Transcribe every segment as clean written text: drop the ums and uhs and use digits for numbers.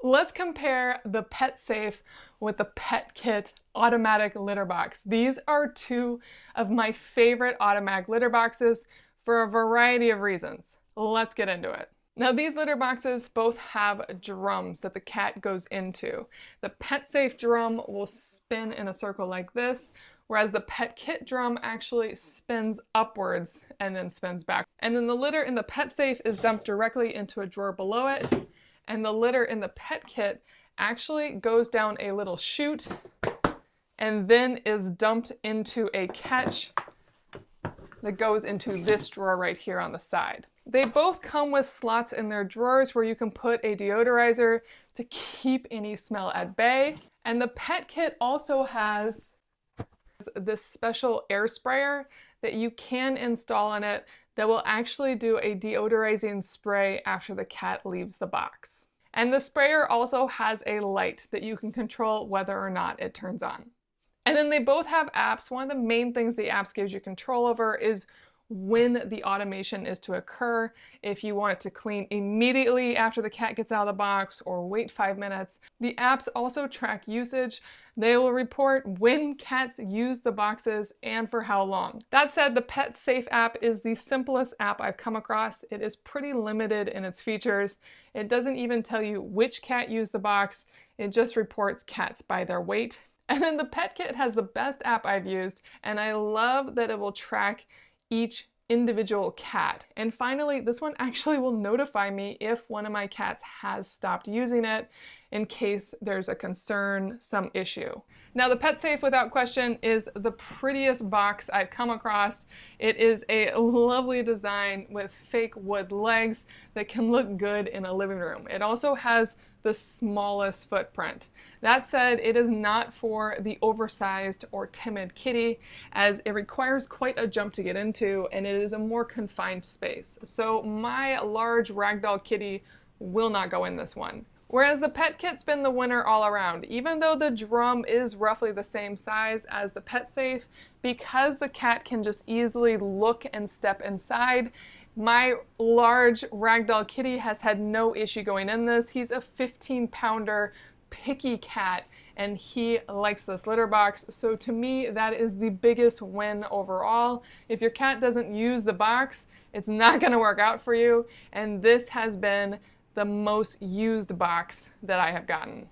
Let's compare the PetSafe with the PetKit automatic litter box. These are two of my favorite automatic litter boxes for a variety of reasons. Let's get into it. Now, these litter boxes both have drums that the cat goes into. The PetSafe drum will spin in a circle like this, whereas the PetKit drum actually spins upwards and then spins back. And then the litter in the PetSafe is dumped directly into a drawer below it. And the litter in the PetKit actually goes down a little chute and then is dumped into a catch that goes into this drawer right here on the side. They both come with slots in their drawers where you can put a deodorizer to keep any smell at bay. And the PetKit also has this special air sprayer that you can install in it that will actually do a deodorizing spray after the cat leaves the box. And the sprayer also has a light that you can control whether or not it turns on. And then they both have apps. One of the main things the apps gives you control over is when the automation is to occur. If you want it to clean immediately after the cat gets out of the box or wait 5 minutes. The apps also track usage. They will report when cats use the boxes and for how long. That said, the PetSafe app is the simplest app I've come across. It is pretty limited in its features. It doesn't even tell you which cat used the box. It just reports cats by their weight. And then the PetKit has the best app I've used, and I love that it will track each individual cat. And finally, this one actually will notify me if one of my cats has stopped using it in case there's a concern, some issue. Now, the PetSafe, without question, is the prettiest box I've come across. It is a lovely design with fake wood legs that can look good in a living room. It also has the smallest footprint. That said, it is not for the oversized or timid kitty, as it requires quite a jump to get into, and it is a more confined space. So my large ragdoll kitty will not go in this one. Whereas the PetKit's been the winner all around. Even though the drum is roughly the same size as the PetSafe, because the cat can just easily look and step inside, my large ragdoll kitty has had no issue going in this. He's a 15-pounder picky cat, and he likes this litter box. So to me, that is the biggest win overall. If your cat doesn't use the box, it's not going to work out for you. And this has been the most used box that I have gotten.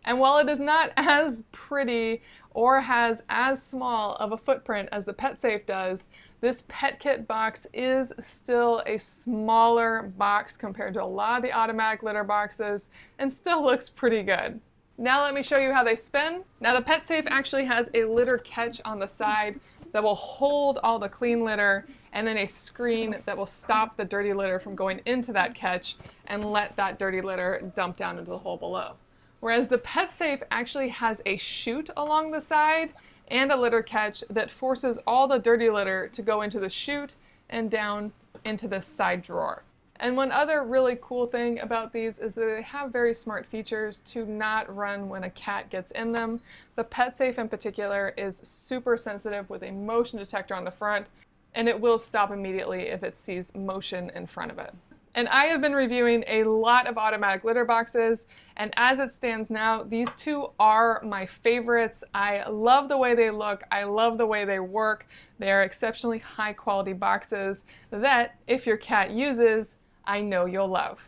And while it is not as pretty or has as small of a footprint as the PetSafe does, this PetKit box is still a smaller box compared to a lot of the automatic litter boxes and still looks pretty good. Now let me show you how they spin. Now the PetSafe actually has a litter catch on the side that will hold all the clean litter, and then a screen that will stop the dirty litter from going into that catch and let that dirty litter dump down into the hole below. Whereas the PetSafe actually has a chute along the side and a litter catch that forces all the dirty litter to go into the chute and down into this side drawer. And one other really cool thing about these is that they have very smart features to not run when a cat gets in them. The PetSafe in particular is super sensitive with a motion detector on the front, and it will stop immediately if it sees motion in front of it. And I have been reviewing a lot of automatic litter boxes, and as it stands now, these two are my favorites. I love the way they look. I love the way they work. They are exceptionally high quality boxes that, if your cat uses, I know you'll love.